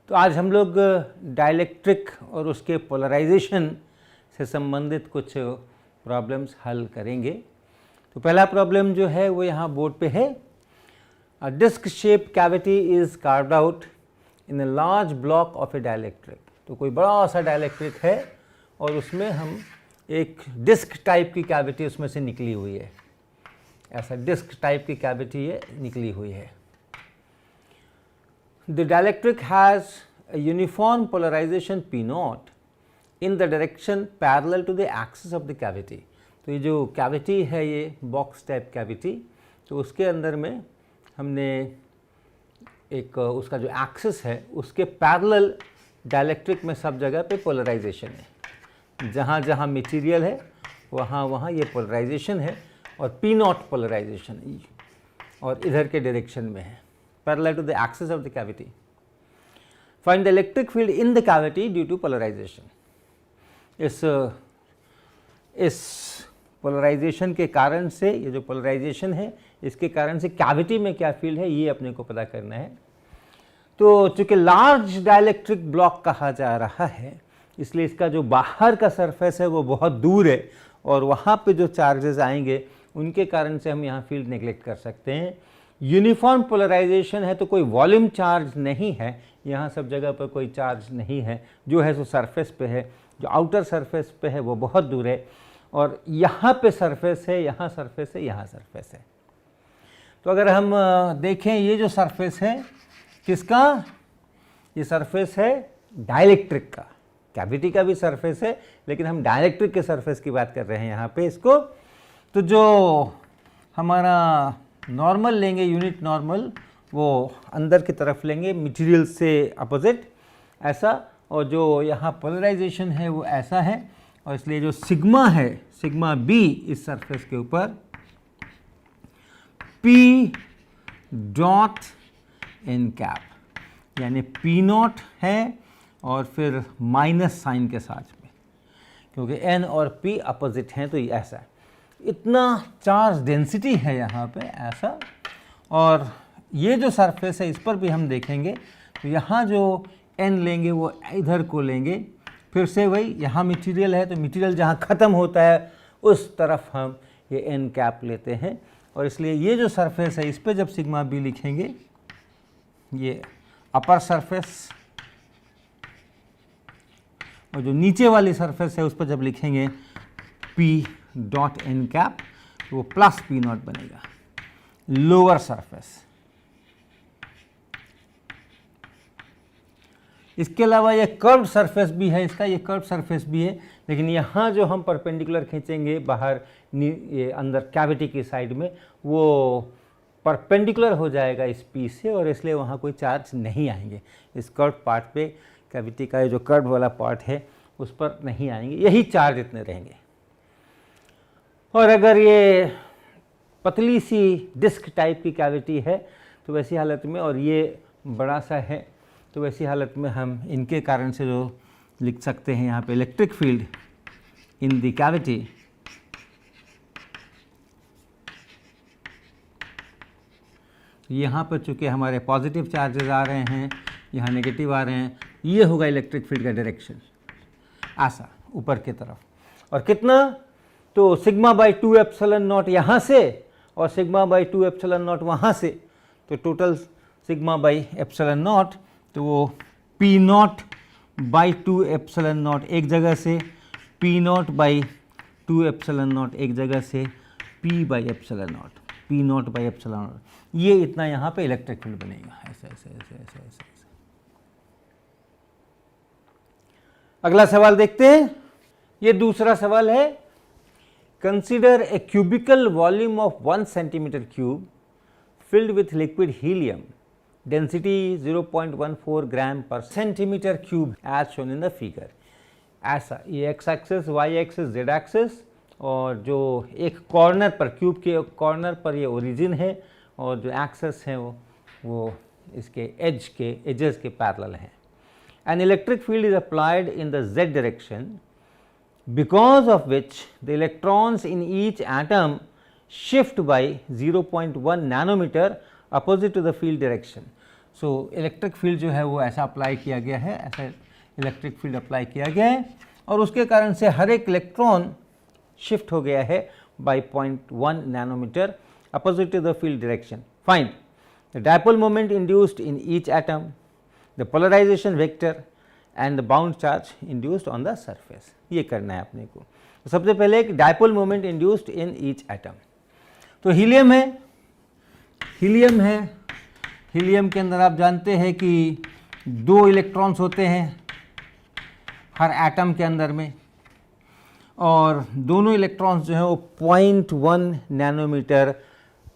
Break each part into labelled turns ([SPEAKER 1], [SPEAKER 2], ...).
[SPEAKER 1] तो आज हम लोग डाइलेक्ट्रिक और उसके पोलराइजेशन से संबंधित कुछ प्रॉब्लम्स हल करेंगे। तो पहला प्रॉब्लम जो है वो यहाँ बोर्ड पे है। A disc shape cavity is carved out in a large block of a dielectric. तो कोई बड़ा सा डाइलेक्ट्रिक है और उसमें हम एक डिस्क टाइप की कैविटी उसमें से निकली हुई है, ऐसा डिस्क टाइप की कैविटी ये निकली हुई है। The dielectric has a uniform polarization P naught in the direction parallel to the axis of the cavity। तो ये जो कैविटी है ये बॉक्स टाइप कैविटी, तो उसके अंदर में हमने एक उसका जो एक्सिस है उसके पैरेलल डाइलेक्ट्रिक में सब जगह पे पोलराइजेशन है। जहाँ जहाँ मटेरियल है वहाँ वहाँ ये पोलराइजेशन है और P नॉट पोलराइजेशन और इधर के डायरेक्शन में है, parallel to the axis of the cavity. Find the electric field in the cavity due to polarization. इस पोलराइजेशन के कारण से, ये जो पोलराइजेशन है इसके कारण से कैविटी में क्या फील्ड है ये अपने को पता करना है। तो चूंकि लार्ज डाइलेक्ट्रिक ब्लॉक कहा जा रहा है इसलिए इसका जो बाहर का सरफेस है वो बहुत दूर है और वहाँ पे जो चार्जेस आएंगे उनके कारण से हम यहाँ फील्ड नेग्लेक्ट कर सकते हैं। यूनिफॉर्म पोलराइजेशन है तो कोई वॉल्यूम चार्ज नहीं है, यहाँ सब जगह पर कोई चार्ज नहीं है, जो है सो सरफेस पे है, जो आउटर सरफेस पे है वो बहुत दूर है और यहाँ पे सरफेस है, यहाँ सरफेस है, यहाँ सरफेस है। तो अगर हम देखें ये जो सरफेस है किसका, ये सरफेस है डाइलेक्ट्रिक का। कैविटी का भी सरफेस है लेकिन हम डाइलेक्ट्रिक के सरफेस की बात कर रहे हैं यहाँ पे इसको। तो जो हमारा नॉर्मल लेंगे, यूनिट नॉर्मल, वो अंदर की तरफ लेंगे मटेरियल से अपोजिट ऐसा, और जो यहाँ पोलराइजेशन है वो ऐसा है और इसलिए जो सिग्मा है, सिग्मा बी इस सरफेस के ऊपर पी डॉट एन कैप, यानी पी नॉट है और फिर माइनस साइन के साथ में, क्योंकि एन और पी अपोजिट हैं तो ये ऐसा है। इतना चार्ज डेंसिटी है यहाँ पे ऐसा, और ये जो सरफेस है इस पर भी हम देखेंगे तो यहाँ जो n लेंगे वो इधर को लेंगे, फिर से वही यहाँ मटेरियल है तो मटेरियल जहाँ ख़त्म होता है उस तरफ हम ये n कैप लेते हैं और इसलिए ये जो सरफेस है इस पर जब सिग्मा बी लिखेंगे, ये अपर सरफेस, और जो नीचे वाली सरफेस है उस पर जब लिखेंगे p डॉट एन कैप तो वो प्लस पी नॉट बनेगा लोअर सरफेस। इसके अलावा ये कर्व्ड सरफेस भी है, इसका ये कर्व्ड सरफेस भी है, लेकिन यहाँ जो हम परपेंडिकुलर खींचेंगे बाहर ये अंदर कैविटी की साइड में वो परपेंडिकुलर हो जाएगा इस पी से और इसलिए वहाँ कोई चार्ज नहीं आएंगे। इस कर्व्ड पार्ट पे कैविटी का ये जो कर्व्ड वाला पार्ट है उस पर नहीं आएंगे, यही चार्ज इतने रहेंगे। और अगर ये पतली सी डिस्क टाइप की कैविटी है तो वैसी हालत में, और ये बड़ा सा है तो वैसी हालत में हम इनके कारण से जो लिख सकते हैं यहाँ पे electric field in the cavity यहाँ पर चूँकि हमारे पॉजिटिव चार्जेस आ रहे हैं, यहाँ नेगेटिव आ रहे हैं, ये होगा इलेक्ट्रिक फील्ड का डायरेक्शन ऐसा ऊपर की तरफ। और कितना, तो सिग्मा बाई 2 एप्सिलॉन नॉट यहाँ से और सिग्मा बाई 2 एप्सिलॉन नॉट वहाँ से, तो total sigma by epsilon not, तो वो P not by 2 epsilon not एक जगह से, P not by 2 epsilon not एक जगह से, P by epsilon not, P not by epsilon not, ये इतना यहाँ पे इलेक्ट्रिक फील्ड बनेगा ऐसे ऐसे ऐसे ऐसे ऐसे। अगला सवाल देखते हैं। ये दूसरा सवाल है, consider a cubical volume of 1 centimetre cube filled with liquid helium, density 0.14 gram per centimetre cube as shown in the figure। ऐसा ये x axis, y axis, z axis, और जो एक कॉर्नर पर, क्यूब के कॉर्नर पर ये ओरिजिन है और जो एक्सिस है वो इसके एजेस के पैरेलल हैं। An electric field is applied in the z direction because of which the electrons in each atom shift by 0.1 nanometer opposite to the field direction। So electric field जो है वो ऐसा apply किया गया है, ऐसा इलेक्ट्रिक फील्ड अप्लाई किया गया है और उसके कारण से हर एक इलेक्ट्रॉन शिफ्ट हो गया है by 0.1 nanometre opposite to the field direction. Find the dipole moment induced in each atom, the polarisation vector and the bound charge induced on the surface. ये करना है अपने को. तो सबसे पहले एक dipole moment induced in each atom. तो हीलियम है, हीलियम के अंदर आप जानते हैं कि 2 इलेक्ट्रॉन्स होते हैं हर एटम के अंदर में और दोनों इलेक्ट्रॉन्स जो हैं वो 0.1 नैनोमीटर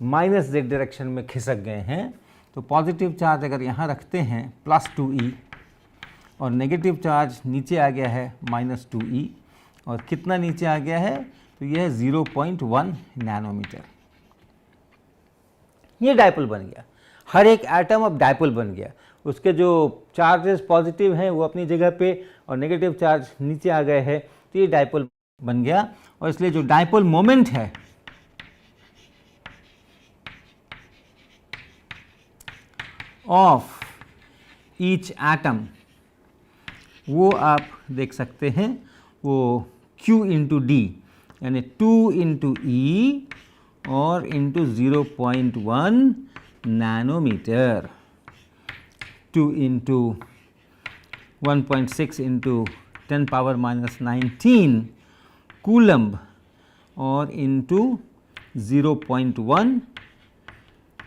[SPEAKER 1] माइनस z डायरेक्शन में खिसक गए हैं. तो पॉजिटिव चार्ज अगर यहाँ रखते हैं +2e और नेगेटिव चार्ज नीचे आ गया है -2e और कितना नीचे आ गया है तो यह है 0.1 नैनोमीटर. ये डायपोल बन गया. हर एक एटम अब डायपोल बन गया. उसके जो चार्जेस पॉजिटिव हैं वो अपनी जगह पे और नेगेटिव चार्ज नीचे आ गए हैं. तो ये डायपोल बन गया और इसलिए जो डायपोल मोमेंट है ऑफ ईच एटम वो आप देख सकते हैं वो Q इंटू डी यानी 2 इंटू ई और into 0.1 nanometre, 2 into 1.6 into 10⁻⁻19 coulomb और इंटू 0.1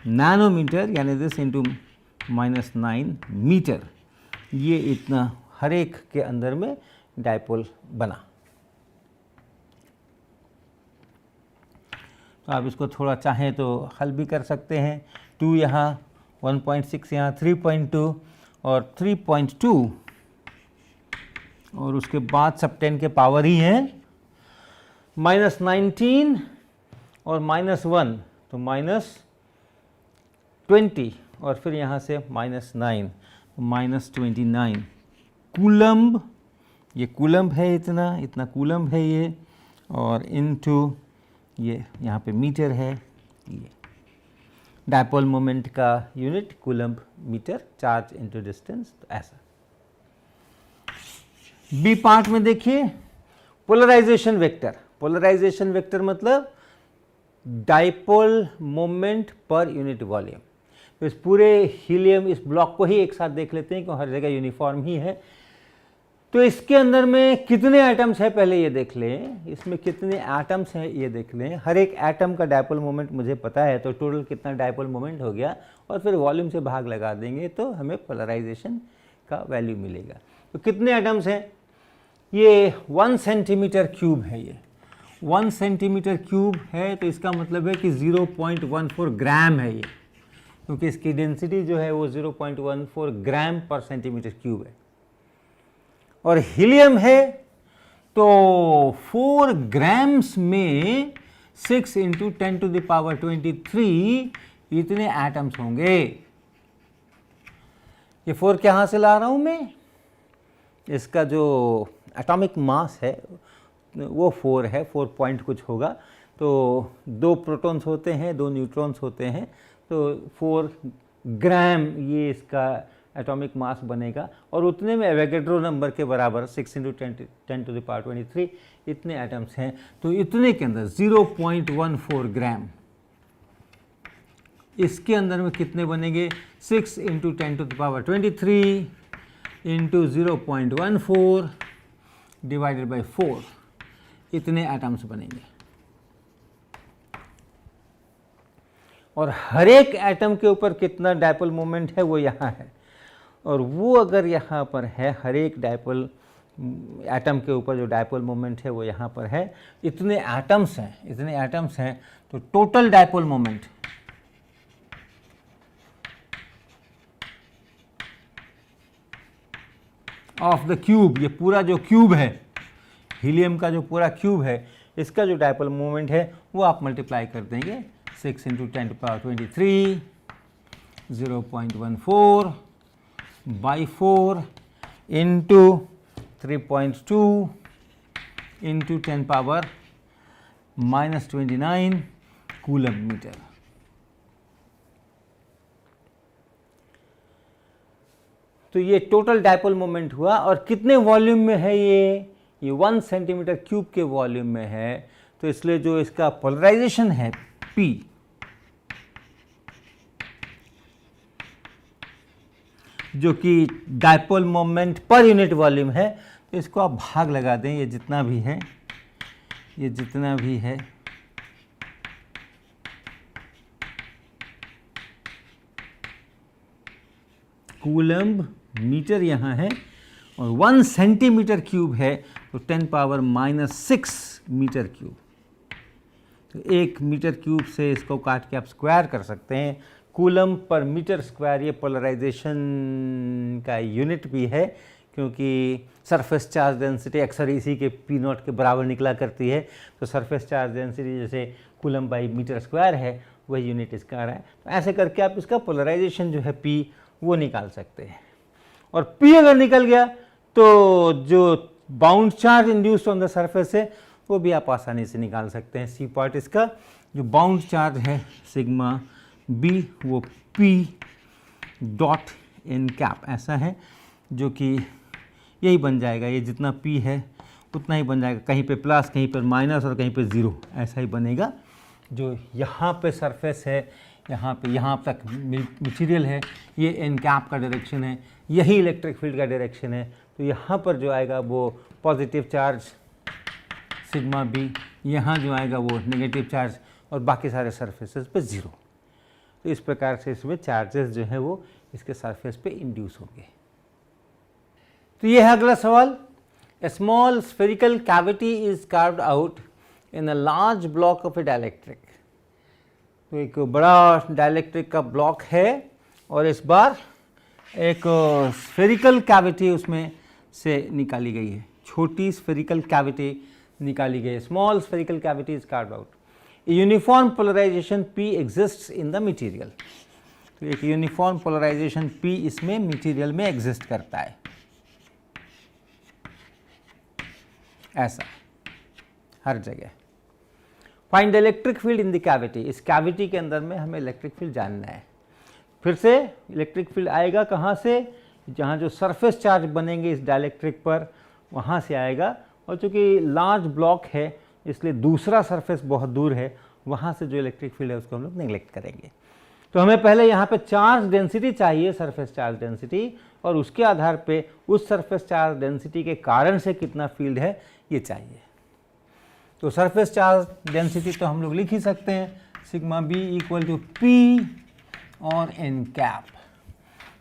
[SPEAKER 1] नैनोमीटर यानी दिस इंटू -9 मीटर. ये इतना हर एक के अंदर में डायपोल बना. तो आप इसको थोड़ा चाहें तो हल भी कर सकते हैं. 2 यहाँ, 1.6 यहाँ, 3.2 और 3.2 और उसके बाद सब 10 के पावर ही है -19 और -1 तो -20 और फिर यहाँ से -9 -29 कूलम्ब. ये कूलम्ब है, इतना कूलम्ब है ये और इनटू ये यहाँ पे मीटर है. ये डायपोल मोमेंट का unit coulomb metre, charge into distance. तो ऐसा. बी पार्ट में देखिए पोलराइजेशन वेक्टर. पोलराइजेशन वेक्टर मतलब dipole moment per unit volume. तो इस पूरे हीलियम इस ब्लॉक को ही एक साथ देख लेते हैं कि हर जगह यूनिफॉर्म ही है. तो इसके अंदर में कितने एटम्स हैं पहले ये देख लें. इसमें कितने एटम्स हैं ये देख लें. हर एक एटम का डायपोल मोमेंट मुझे पता है तो टोटल कितना डायपोल मोमेंट हो गया और फिर वॉल्यूम से भाग लगा देंगे तो हमें पोलराइजेशन का वैल्यू मिलेगा. तो कितने एटम्स हैं. ये 1 सेंटीमीटर क्यूब है. ये 1 सेंटीमीटर क्यूब है तो इसका मतलब है कि 0.14 ग्राम है ये, क्योंकि इसकी डेंसिटी जो है वो 0.14 ग्राम पर सेंटीमीटर क्यूब है. और हीलियम है तो 4 ग्राम्स में 6 इंटू 10⁻23 इतने एटम्स होंगे. ये 4 कहाँ से ला रहा हूँ मैं. इसका जो एटॉमिक मास है वो 4 है, 4 पॉइंट कुछ होगा. तो 2 प्रोटॉन्स होते हैं, 2 न्यूट्रॉन्स होते हैं. तो 4 ग्राम ये इसका एटॉमिक मास बनेगा और उतने में एवोगैड्रो नंबर के बराबर 6 इंटू 10⁻23 इतने एटम्स हैं. तो इतने के अंदर 0.14 ग्राम, इसके अंदर में कितने बनेंगे 6 इंटू 10⁻23 इंटू 0.14 डिवाइडेड बाई 4 इतने एटम्स बनेंगे. और हर एक एटम के ऊपर कितना डायपोल मोमेंट है वो यहाँ है और वो अगर यहाँ पर है हर एक डायपोल एटम के ऊपर जो डायपोल मोमेंट है वो यहाँ पर है. इतने एटम्स हैं तो total dipole moment of the cube, ये पूरा जो क्यूब है हीलियम का जो पूरा क्यूब है इसका जो डायपोल मोमेंट है वो आप मल्टीप्लाई कर देंगे 6 into 10⁻23 0.14 by 4 into 3.2 into 10⁻⁻29 coulomb metre. तो ये टोटल डायपोल मोमेंट हुआ, और कितने वॉल्यूम में है ये 1 सेंटीमीटर क्यूब के वॉल्यूम में है। तो इसलिए जो इसका पोलराइजेशन है P, जो कि dipole moment per unit volume है, तो इसको आप भाग लगा दें, ये जितना भी है, ये जितना भी है, कूलम्ब मीटर यहाँ है, और 1 सेंटीमीटर क्यूब है तो 10⁻⁻6 मीटर क्यूब। तो 1 मीटर क्यूब से इसको काट के आप स्क्वायर कर सकते हैं। कूलम्ब पर मीटर स्क्वायर ये पोलराइजेशन का यूनिट भी है, क्योंकि सरफेस चार्ज डेंसिटी अक्सर इसी के P0 के बराबर निकला करती है। तो सरफेस चार्ज डेंसिटी जैसे कूलम्ब बाई मीटर स्क्वायर है, वही यूनिट इसका आ रहा है। तो ऐसे करके आप इसका पोलराइजेशन जो है P वो निकाल सकते हैं। और P अगर निकल गया तो जो bound charge induced on the surface है वो भी आप आसानी से निकाल सकते हैं। सी पार्ट इसका जो बाउंड चार्ज है सिग्मा B, वो P डॉट n कैप ऐसा है, जो कि यही बन जाएगा। ये जितना P है उतना ही बन जाएगा, कहीं पे प्लस, कहीं पर माइनस और कहीं पे ज़ीरो, ऐसा ही बनेगा। जो यहाँ पे सरफेस है, यहाँ पे यहाँ तक मटेरियल है, ये n कैप का डायरेक्शन है, यही इलेक्ट्रिक फील्ड का डायरेक्शन है। तो यहाँ पर जो आएगा वो पॉजिटिव चार्ज सिग्मा B, यहाँ जो आएगा वो नेगेटिव चार्ज, और बाकी सारे सरफेसेस पे ज़ीरो। तो इस प्रकार से इसमें चार्जेस जो है वो इसके सरफेस पे इंड्यूस होंगे। तो ये है अगला सवाल। A small spherical cavity is carved out in a large block of a dielectric. तो एक बड़ा डाइलेक्ट्रिक का ब्लॉक है, और इस बार एक स्फेरिकल कैविटी उसमें से निकाली गई है, छोटी स्फेरिकल कैविटी निकाली गई है। Small spherical cavity is carved out. Uniform polarisation P exists in the material. तो एक यूनिफॉर्म पोलराइजेशन P इसमें मटेरियल में एग्जिस्ट करता है, ऐसा हर जगह। Find the electric field in the cavity. इस कैविटी के अंदर में हमें इलेक्ट्रिक फील्ड जानना है। फिर से इलेक्ट्रिक फील्ड आएगा कहाँ से? जहाँ जो सरफेस चार्ज बनेंगे इस डाइलेक्ट्रिक पर, वहाँ से आएगा। और चूँकि लार्ज ब्लॉक है इसलिए दूसरा सरफेस बहुत दूर है, वहाँ से जो इलेक्ट्रिक फील्ड है उसको हम लोग नेग्लेक्ट करेंगे। तो हमें पहले यहाँ पे चार्ज डेंसिटी चाहिए, सरफेस चार्ज डेंसिटी, और उसके आधार पे उस सरफेस चार्ज डेंसिटी के कारण से कितना फील्ड है ये चाहिए। तो सरफेस चार्ज डेंसिटी तो हम लोग लिख ही सकते हैं, sigma B equal to P और n कैप।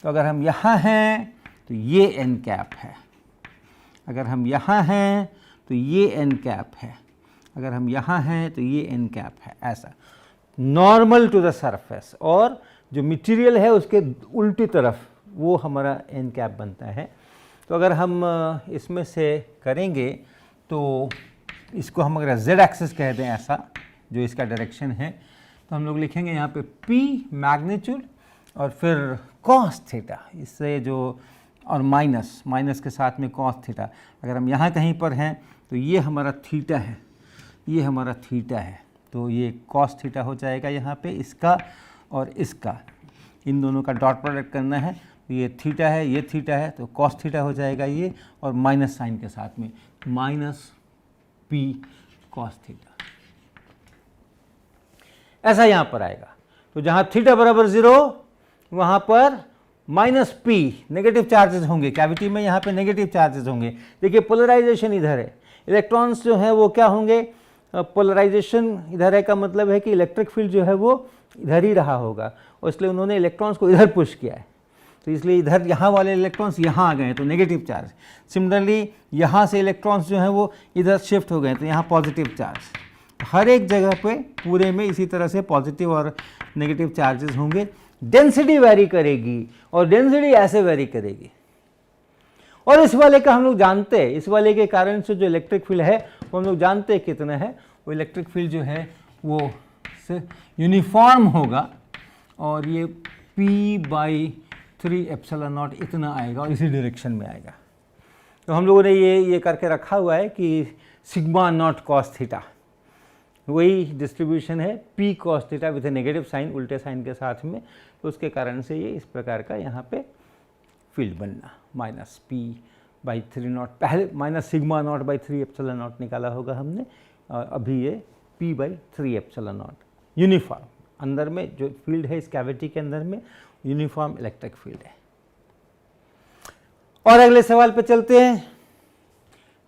[SPEAKER 1] तो अगर हम यहाँ हैं तो ये n कैप है, अगर हम यहाँ हैं तो ये n कैप है, अगर हम यहाँ हैं तो ये n कैप है, ऐसा नॉर्मल टू द सरफेस। और जो मटेरियल है उसके उल्टी तरफ वो हमारा n कैप बनता है। तो अगर हम इसमें से करेंगे तो इसको हम अगर z एक्सिस कह दें, ऐसा जो इसका डायरेक्शन है, तो हम लोग लिखेंगे यहाँ पे P मैग्नीट्यूड और फिर cos थीटा, इससे जो और माइनस के साथ में cos थीटा। अगर हम यहाँ कहीं पर हैं तो ये हमारा थीटा है, ये हमारा थीटा है, तो ये cos थीटा हो जाएगा यहाँ पे, इसका और इसका, इन दोनों का डॉट प्रोडक्ट करना है। तो ये थीटा है, ये थीटा है, तो cos थीटा हो जाएगा ये, और माइनस साइन के साथ में माइनस P cos थीटा, ऐसा यहाँ पर आएगा। तो जहाँ थीटा बराबर 0 वहाँ पर माइनस P नेगेटिव चार्जेस होंगे, कैविटी में यहाँ पे नेगेटिव चार्जेस होंगे। देखिए पोलराइजेशन इधर है, इलेक्ट्रॉन्स जो है वो क्या होंगे, पोलराइजेशन इधर है का मतलब है कि इलेक्ट्रिक फील्ड जो है वो इधर ही रहा होगा, और इसलिए उन्होंने इलेक्ट्रॉन्स को इधर पुश किया है। तो इसलिए इधर यहाँ वाले इलेक्ट्रॉन्स यहाँ आ गए हैं तो नेगेटिव चार्ज। सिमिलरली यहाँ से इलेक्ट्रॉन्स जो हैं वो इधर शिफ्ट हो गए तो यहाँ पॉजिटिव चार्ज। हर एक जगह पे पूरे में इसी तरह से पॉजिटिव और नेगेटिव चार्जेस होंगे। डेंसिटी वेरी करेगी, और डेंसिटी ऐसे वेरी करेगी। और इस वाले का हम लोग जानते हैं, इस वाले के कारण से जो इलेक्ट्रिक फील्ड है वो हम लोग जानते हैं कितना है। वो इलेक्ट्रिक फील्ड जो है वो यूनिफॉर्म होगा, और ये P/3 एप्सिलॉन नॉट इतना आएगा और इसी डायरेक्शन में आएगा। तो हम लोगों ने ये करके रखा हुआ है कि सिग्मा नॉट cos थीटा वही डिस्ट्रीब्यूशन है P cos theta with negative sign, उल्टे साइन के साथ में। तो उसके कारण से ये इस प्रकार का यहाँ पे फील्ड बनना, माइनस P/3 पहले minus sigma not by 3 epsilon not निकाला होगा हमने, और अभी ये P/3 एप्सिलॉन नॉट यूनिफॉर्म, अंदर में जो फील्ड है इस कैविटी के अंदर में यूनिफॉर्म इलेक्ट्रिक फील्ड है। और अगले सवाल पे चलते हैं।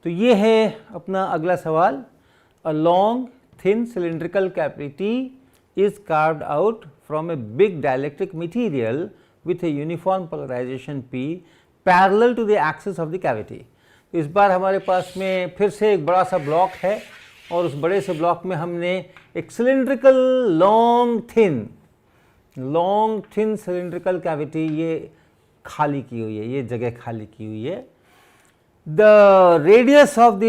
[SPEAKER 1] तो ये है अपना अगला सवाल, a long thin cylindrical cavity is carved out from a big dielectric material with a uniform polarization P parallel to the axis of the cavity। तो इस बार हमारे पास में फिर से एक बड़ा सा ब्लॉक है, और उस बड़े से ब्लॉक में हमने एक cylindrical long thin cylindrical cavity ये खाली की हुई है, ये जगह खाली की हुई है। The radius of the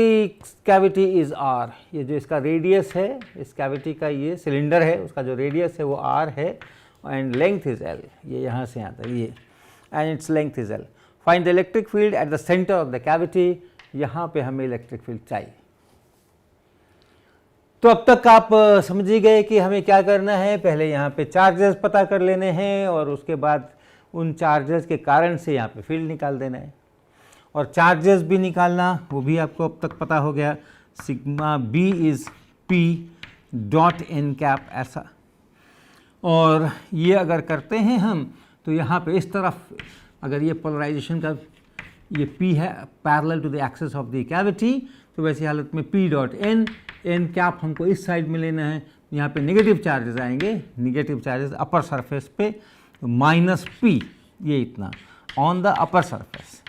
[SPEAKER 1] cavity is R, ये जो इसका रेडियस है इस कैविटी का, ये सिलेंडर है उसका जो रेडियस है वो R है, एंड लेंथ इज L, ये यहाँ से आता है ये, and its length is L। Find the electric field at the centre of the cavity, यहाँ पे हमें इलेक्ट्रिक फील्ड चाहिए। तो अब तक आप समझ ही गए कि हमें क्या करना है, पहले यहाँ पे चार्जेस पता कर लेने हैं, और उसके बाद उन चार्जेस के कारण से यहाँ पे फील्ड निकाल देना है। और चार्जेस भी निकालना वो भी आपको अब तक पता हो गया, sigma B is P dot n cap ऐसा। और ये अगर करते हैं हम तो यहाँ पे इस तरफ अगर ये पोलराइजेशन का ये P है parallel to the axis of the cavity, तो वैसी हालत में P डॉट n कैप हमको इस साइड में लेना है, यहाँ पे नेगेटिव चार्जेस आएंगे, नेगेटिव चार्जेस अपर सरफेस पे, तो माइनस P ये इतना ऑन द अपर सरफेस,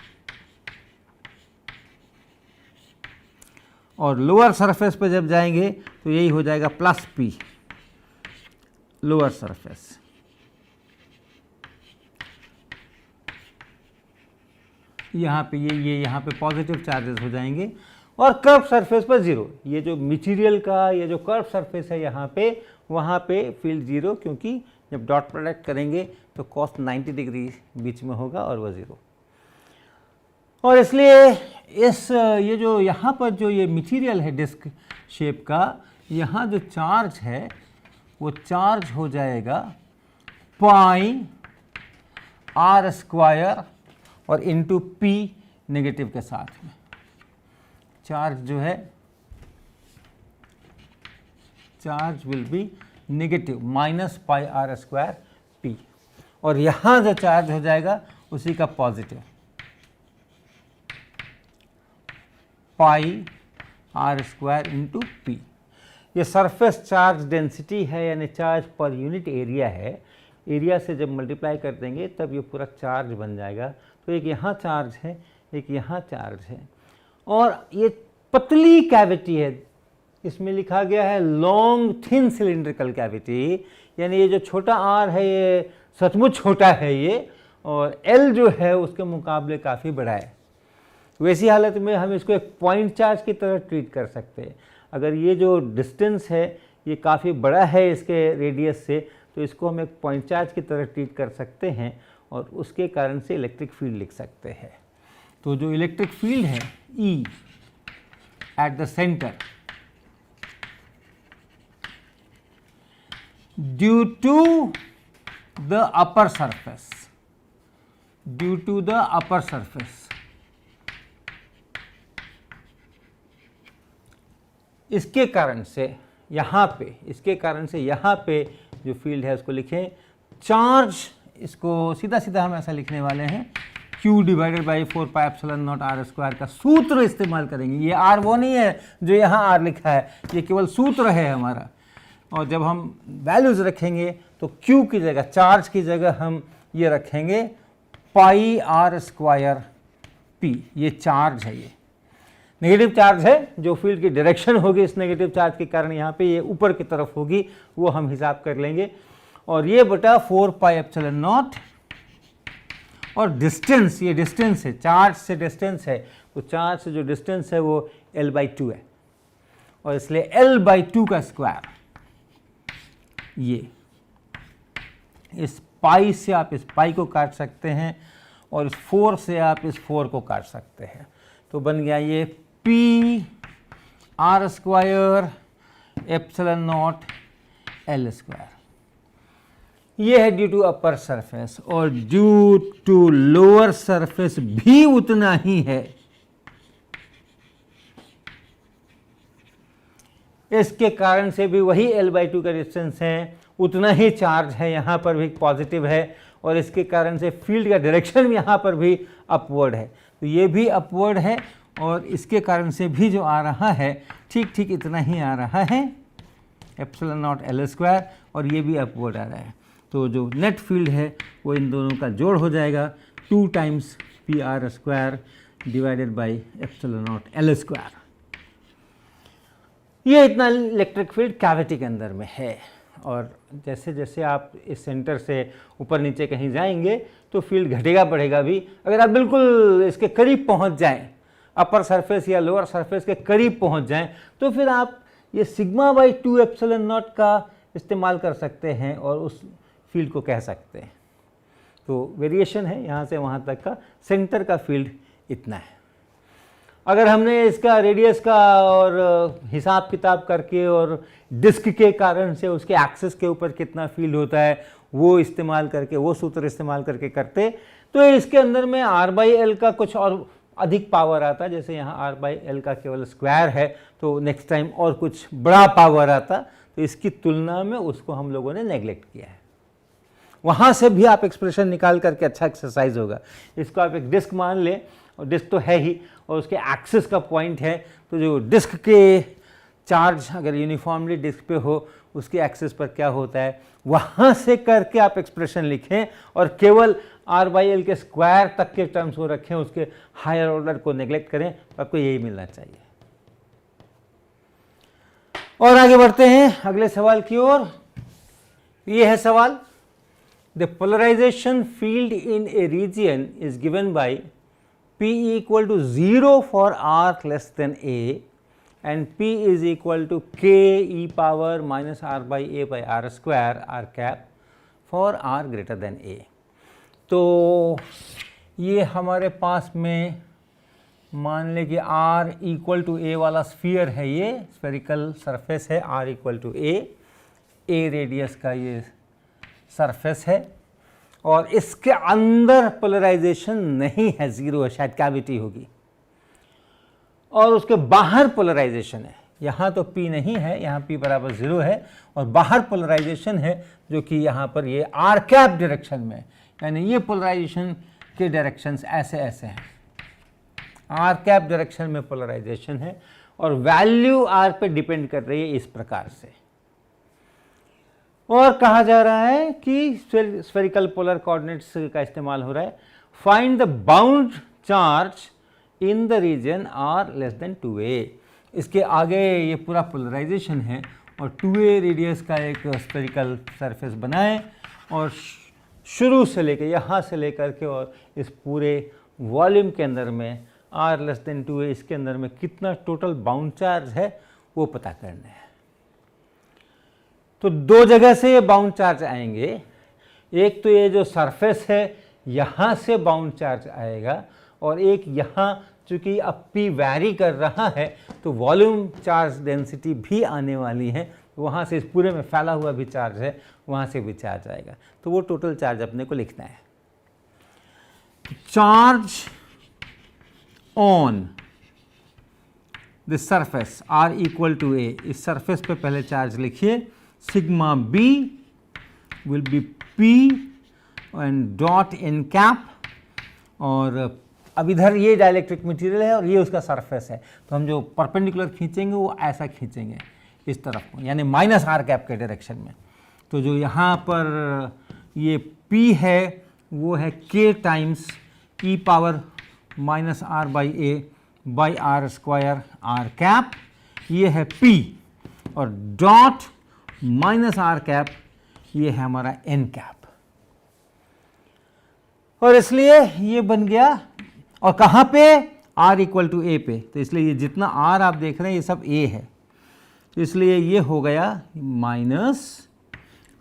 [SPEAKER 1] और लोअर सरफेस पे जब जाएंगे तो यही हो जाएगा प्लस P लोअर सरफेस। यहाँ पे ये यहाँ पे पॉजिटिव चार्जेस हो जाएंगे, और कर्व सरफेस पर जीरो, ये जो मटेरियल का ये जो कर्व सरफेस है यहाँ पे, वहाँ पे फील्ड जीरो, क्योंकि जब डॉट प्रोडक्ट करेंगे तो कॉस 90 डिग्री बीच में होगा और वह जीरो। और इसलिए इस ये जो यहाँ पर जो ये मटेरियल है डिस्क शेप का, यहाँ जो चार्ज है वो चार्ज हो जाएगा पाई R स्क्वायर और इंटू P नेगेटिव के साथ में। चार्ज जो है charge will be negative minus pi R square P, और यहाँ जो चार्ज हो जाएगा उसी का पॉजिटिव पाई R स्क्वायर इंटू P। ये सरफेस चार्ज डेंसिटी है, यानी चार्ज पर यूनिट एरिया है, एरिया से जब मल्टीप्लाई कर देंगे तब ये पूरा चार्ज बन जाएगा। तो एक यहाँ चार्ज है, एक यहाँ चार्ज है, और ये पतली कैविटी है, इसमें लिखा गया है लॉन्ग थिन सिलिंड्रिकल कैविटी, यानी ये जो छोटा R है ये सचमुच छोटा है ये, और L जो है उसके मुकाबले काफ़ी बड़ा है। वैसी हालत में हम इसको एक पॉइंट चार्ज की तरह ट्रीट कर सकते हैं। अगर ये जो डिस्टेंस है ये काफ़ी बड़ा है इसके रेडियस से, तो इसको हम एक पॉइंट चार्ज की तरह ट्रीट कर सकते हैं, और उसके कारण से इलेक्ट्रिक फील्ड लिख सकते हैं। तो जो इलेक्ट्रिक फील्ड है E at the centre due to the upper surface, due to the upper surface, इसके कारण से यहाँ पे, इसके कारण से यहाँ पे जो फील्ड है उसको लिखें चार्ज, इसको सीधा सीधा हम ऐसा लिखने वाले हैं Q divided by 4 pi epsilon not R square का सूत्र इस्तेमाल करेंगे। ये R वो नहीं है जो यहाँ R लिखा है, ये केवल सूत्र है हमारा। और जब हम वैल्यूज़ रखेंगे तो Q की जगह, चार्ज की जगह हम ये रखेंगे पाई R स्क्वायर P। ये चार्ज है, ये नेगेटिव चार्ज है, जो फील्ड की डायरेक्शन होगी इस नेगेटिव चार्ज के कारण यहाँ पे ये ऊपर की तरफ होगी, वो हम हिसाब कर लेंगे। और ये बटा 4 पाई एप्सिलॉन नॉट, और डिस्टेंस, ये डिस्टेंस है, चार्ज से डिस्टेंस है, तो चार्ज से जो डिस्टेंस है वो L/2 है, और इसलिए L/2 का स्क्वायर, ये इस पाई से आप इस पाई को काट सकते हैं, और इस 4 से आप इस 4 को काट सकते हैं, तो बन गया ये P R square epsilon not L square. ये है ड्यू टू अपर सरफेस, और ड्यू टू लोअर सरफेस भी उतना ही है। इसके कारण से भी वही L/2 का डिस्टेंस है, उतना ही चार्ज है, यहाँ पर भी पॉजिटिव है, और इसके कारण से फील्ड का डायरेक्शन यहाँ पर भी अपवर्ड है। तो ये भी अपवर्ड है, और इसके कारण से भी जो आ रहा है ठीक ठीक इतना ही आ रहा है, ε0 L², और ये भी अपवर्ड आ रहा है। तो जो नेट फील्ड है वो इन दोनों का जोड़ हो जाएगा 2 times PR² divided by ε0 L²। ये इतना इलेक्ट्रिक फील्ड कैविटी के अंदर में है, और जैसे जैसे आप इस सेंटर से ऊपर नीचे कहीं जाएंगे तो फील्ड घटेगा बढ़ेगा भी। अगर आप बिल्कुल इसके करीब पहुंच जाएं, अपर सरफेस या लोअर सरफेस के करीब पहुंच जाएं, तो फिर आप ये σ/2 ε0 का इस्तेमाल कर सकते हैं और उस फील्ड को कह सकते हैं। तो वेरिएशन है यहाँ से वहाँ तक का, सेंटर का फील्ड इतना है। अगर हमने इसका रेडियस का और हिसाब किताब करके और डिस्क के कारण से उसके एक्सिस के ऊपर कितना फील्ड होता है वो इस्तेमाल करके, वो सूत्र इस्तेमाल करके करते, तो इसके अंदर में R/L का कुछ और अधिक पावर आता। जैसे यहाँ R/L का केवल स्क्वायर है, तो नेक्स्ट टाइम और कुछ बड़ा पावर आता, तो इसकी तुलना में उसको हम लोगों ने नेग्लेक्ट किया है। वहाँ से भी आप एक्सप्रेशन निकाल करके अच्छा एक्सरसाइज होगा। इसको आप एक डिस्क मान लें, और डिस्क तो है ही, और उसके एक्सिस का पॉइंट है, तो जो डिस्क के चार्ज अगर यूनिफॉर्मली डिस्क पे हो, उसके एक्सिस पर क्या होता है, वहाँ से करके आप एक्सप्रेशन लिखें, और केवल R/L के स्क्वायर तक के टर्म्स को रखें, उसके हायर ऑर्डर को नेग्लेक्ट करें, तो आपको यही मिलना चाहिए। और आगे बढ़ते हैं अगले सवाल की ओर। ये है सवाल, the polarisation field in a region is given by P equal to 0 for R less than A and P is equal to K e power minus R/A by R² R cap for R greater than A। तो ये हमारे पास में मान लें कि R equal to A वाला sphere है, ये स्फेरिकल सरफेस है, R equal to A radius का ये सरफेस है, और इसके अंदर पोलराइजेशन नहीं है, जीरो है, शायद कैविटी होगी, और उसके बाहर पोलराइजेशन है। यहाँ तो P नहीं है, यहाँ P बराबर 0 है, और बाहर पोलराइजेशन है जो कि यहाँ पर ये R कैप डायरेक्शन में, यानी ये पोलराइजेशन के डायरेक्शंस ऐसे ऐसे हैं, R कैप डायरेक्शन में पोलराइजेशन है, और वैल्यू R पे डिपेंड कर रही है इस प्रकार से। और कहा जा रहा है कि स्फेरिकल पोलर कोऑर्डिनेट्स का इस्तेमाल हो रहा है। Find the bound charge in the region R less than 2A। इसके आगे ये पूरा पोलराइजेशन है, और 2A रेडियस का एक स्फेरिकल सरफेस बनाएं, और शुरू से लेकर यहाँ से लेकर के और इस पूरे वॉल्यूम के अंदर में R लेस देन 2A, इसके अंदर में कितना टोटल बाउंड चार्ज है वो पता करना है। तो दो जगह से ये बाउंड चार्ज आएंगे, एक तो ये जो सरफेस है यहाँ से बाउंड चार्ज आएगा, और एक यहाँ चूँकि अब P वैरी कर रहा है तो वॉल्यूम चार्ज डेंसिटी भी आने वाली है, वहाँ से इस पूरे में फैला हुआ भी चार्ज है, वहाँ से भी चार्ज आएगा, तो वो टोटल चार्ज अपने को लिखना है। Charge on the surface R equal to A, इस सरफेस पे पहले चार्ज लिखिए, sigma B will be P and dot n cap, और अब इधर ये डाइलेक्ट्रिक मटेरियल है और ये उसका सरफेस है, तो हम जो परपेंडिकुलर खींचेंगे वो ऐसा खींचेंगे इस तरफ को, यानी माइनस R कैप के डायरेक्शन में। तो जो यहाँ पर ये P है वो है K times e power minus R/A by R² R cap, ये है P, और डॉट माइनस R कैप ये है हमारा n कैप, और इसलिए ये बन गया, और कहाँ पे, R इक्वल टू A पे, तो इसलिए ये जितना R आप देख रहे हैं ये सब A है, तो इसलिए ये हो गया minus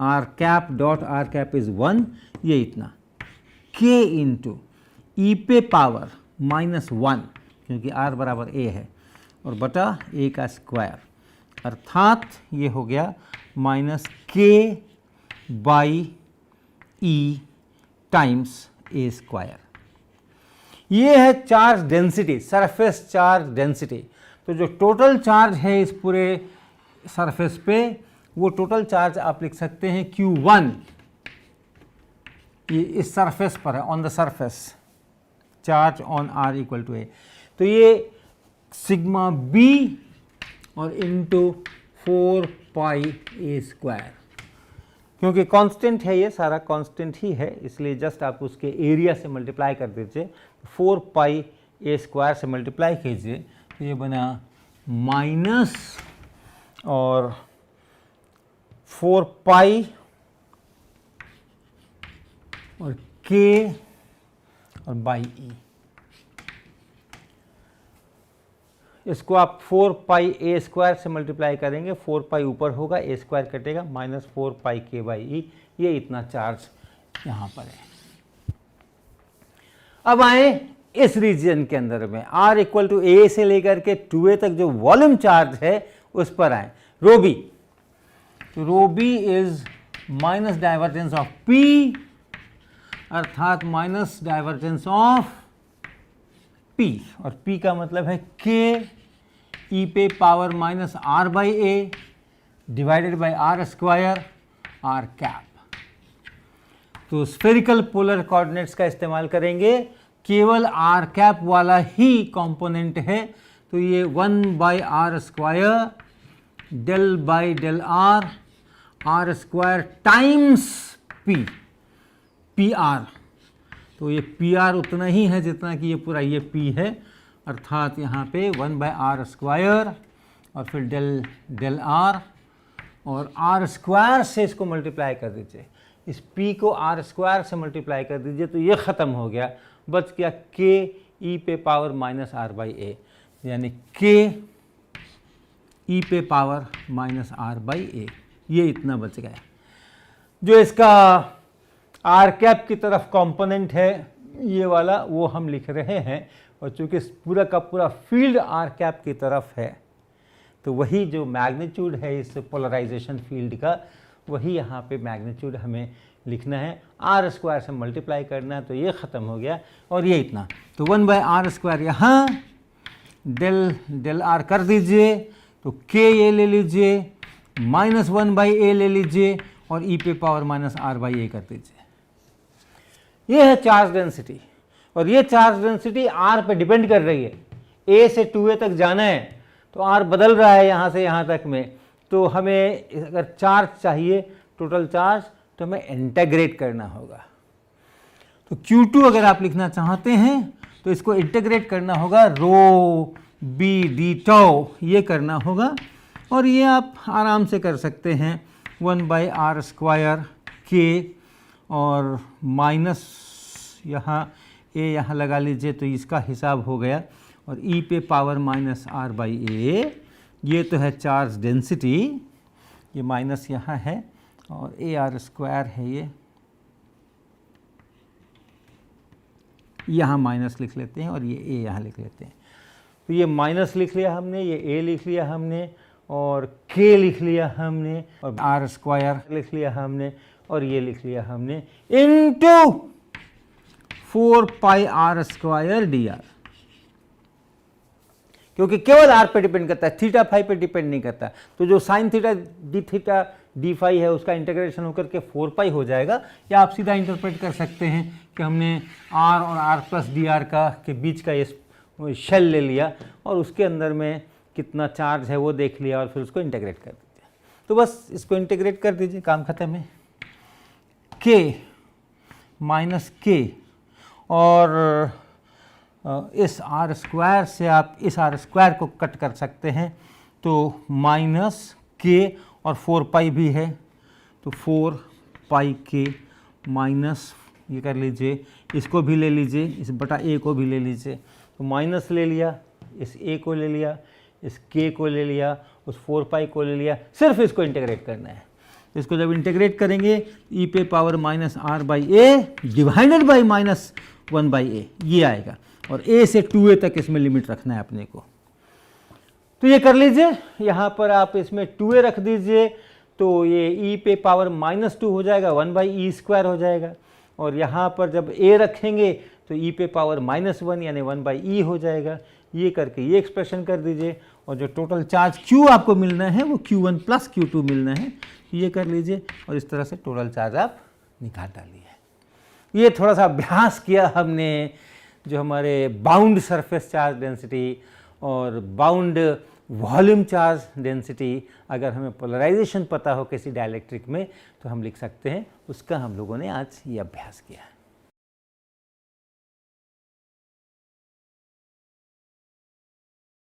[SPEAKER 1] R cap dot R cap is 1, ये इतना K इंटू E पे पावर माइनस 1, क्योंकि R बराबर A है, और बटा A का स्क्वायर, अर्थात ये हो गया minus K by E times A square. ये है charge density, surface charge density. तो जो टोटल चार्ज है इस पूरे सरफेस पे, वो टोटल चार्ज आप लिख सकते हैं Q1, ये इस सरफेस पर है, on the surface, charge on R equal to a. तो ये सिग्मा B और इंटू 4 पाई ए स्क्वायर, क्योंकि कांस्टेंट है, ये सारा कांस्टेंट ही है, इसलिए जस्ट आप उसके एरिया से मल्टीप्लाई कर दीजिए। 4 पाई ए स्क्वायर से मल्टीप्लाई कीजिए तो ये बना माइनस और 4 पाई और के और बाई ई। इसको आप 4 पाई ए स्क्वायर से मल्टीप्लाई करेंगे, 4 पाई ऊपर होगा, ए स्क्वायर कटेगा, माइनस 4 पाई के बाई ई। ये इतना चार्ज यहाँ पर है। अब आए इस रीजन के अंदर में, R इक्वल टू ए से लेकर के 2a तक जो वॉल्यूम चार्ज है उस पर आए। रो बी, तो rho b is minus divergence of P, अर्थात माइनस डाइवर्जेंस ऑफ P, और P का मतलब है K ई पे power minus R by a divided by R square R cap. तो स्फेरिकल पोलर कोऑर्डिनेट्स का इस्तेमाल करेंगे, केवल R कैप वाला ही कंपोनेंट है, तो ये 1 by R square del by del R square times P, PR। तो ये PR उतना ही है जितना कि ये पूरा ये P है, अर्थात यहाँ पे 1 बाई R स्क्वायर और फिर डेल डेल R, और R स्क्वायर से इसको मल्टीप्लाई कर दीजिए, इस P को R स्क्वायर से मल्टीप्लाई कर दीजिए, तो ये ख़त्म हो गया, बच गया K ई पे पावर माइनस R बाई ए, यानी K ई पे power minus R by a, ये इतना बच गया। जो इसका R कैप की तरफ कंपोनेंट है ये वाला, वो हम लिख रहे हैं, और चूंकि पूरा का पूरा फील्ड R कैप की तरफ है, तो वही जो मैग्नीट्यूड है इस पोलराइजेशन फील्ड का, वही यहाँ पे मैग्नीट्यूड हमें लिखना है, R स्क्वायर से मल्टीप्लाई करना है, तो ये ख़त्म हो गया, और ये इतना, तो 1 बाई R स्क्वायर यहाँ डेल डेल R कर दीजिए, तो K ये ले लीजिए, माइनस 1 बाई ए ले लीजिए, और ई पे पावर माइनस R बाई ए कर दीजिए। ये है चार्ज डेंसिटी, और ये चार्ज डेंसिटी R पे डिपेंड कर रही है। A से 2a तक जाना है तो R बदल रहा है यहाँ से यहाँ तक में, तो हमें अगर चार्ज चाहिए, टोटल चार्ज, तो हमें इंटीग्रेट करना होगा। तो Q2 अगर आप लिखना चाहते हैं तो इसको इंटीग्रेट करना होगा, रो बी डी टाउ ये करना होगा, और ये आप आराम से कर सकते हैं, 1 बाई R स्क्वायर K और माइनस यहाँ A यहाँ लगा लीजिए, तो इसका हिसाब हो गया, और ई पे power minus R by a, ये तो है चार्ज डेंसिटी, ये माइनस यहाँ है, और AR स्क्वायर है, ये यहाँ माइनस लिख लेते हैं, और ये A यहाँ लिख लेते हैं। तो ये माइनस लिख लिया हमने, ये A लिख लिया हमने, और K लिख लिया हमने, और R स्क्वायर लिख लिया हमने, और ये लिख लिया हमने, इनटू 4 पाई R स्क्वायर डी आर, क्योंकि केवल R पे डिपेंड करता है, थीटा फाई पे डिपेंड नहीं करता। तो जो sine theta d theta d phi है उसका इंटीग्रेशन होकर के 4 पाई हो जाएगा, या आप सीधा इंटरप्रेट कर सकते हैं कि हमने R और R प्लस डी आर का के बीच का ये शेल ले लिया, और उसके अंदर में कितना चार्ज है वो देख लिया, और फिर उसको इंटीग्रेट कर दीजिए। तो बस इसको इंटीग्रेट कर दीजिए, काम खत्म है। K माइनस K, और इस R स्क्वायर से आप इस R स्क्वायर को कट कर सकते हैं, तो माइनस K और 4 पाई भी है, तो 4 पाई K माइनस, ये कर लीजिए, इसको भी ले लीजिए, इस बटा A को भी ले लीजिए, तो माइनस ले लिया, इस A को ले लिया, इस K को ले लिया, उस 4 पाई को ले लिया, सिर्फ इसको इंटीग्रेट करना है। इसको जब इंटीग्रेट करेंगे, ई पे power minus R by a divided by minus 1 by a, ये आएगा, और A से 2a तक इसमें लिमिट रखना है अपने को। तो ये कर लीजिए, यहाँ पर आप इसमें 2a रख दीजिए, तो ये e पे पावर -2 हो जाएगा, 1/e² हो जाएगा। और यहाँ पर जब a रखेंगे तो e पे पावर -1 यानी 1/e हो जाएगा। ये करके ये एक्सप्रेशन कर दीजिए, और जो टोटल चार्ज q आपको मिलना है वो q1 + q2 मिलना है, ये कर लीजिए, और इस तरह से टोटल चार्ज आप निकाल डालिए। ये थोड़ा सा अभ्यास किया हमने जो हमारे बाउंड सरफेस चार्ज डेंसिटी और बाउंड वॉल्यूम चार्ज डेंसिटी, अगर हमें पोलराइजेशन पता हो किसी डाइलेक्ट्रिक में तो हम लिख सकते हैं, उसका हम लोगों ने आज ये अभ्यास किया है।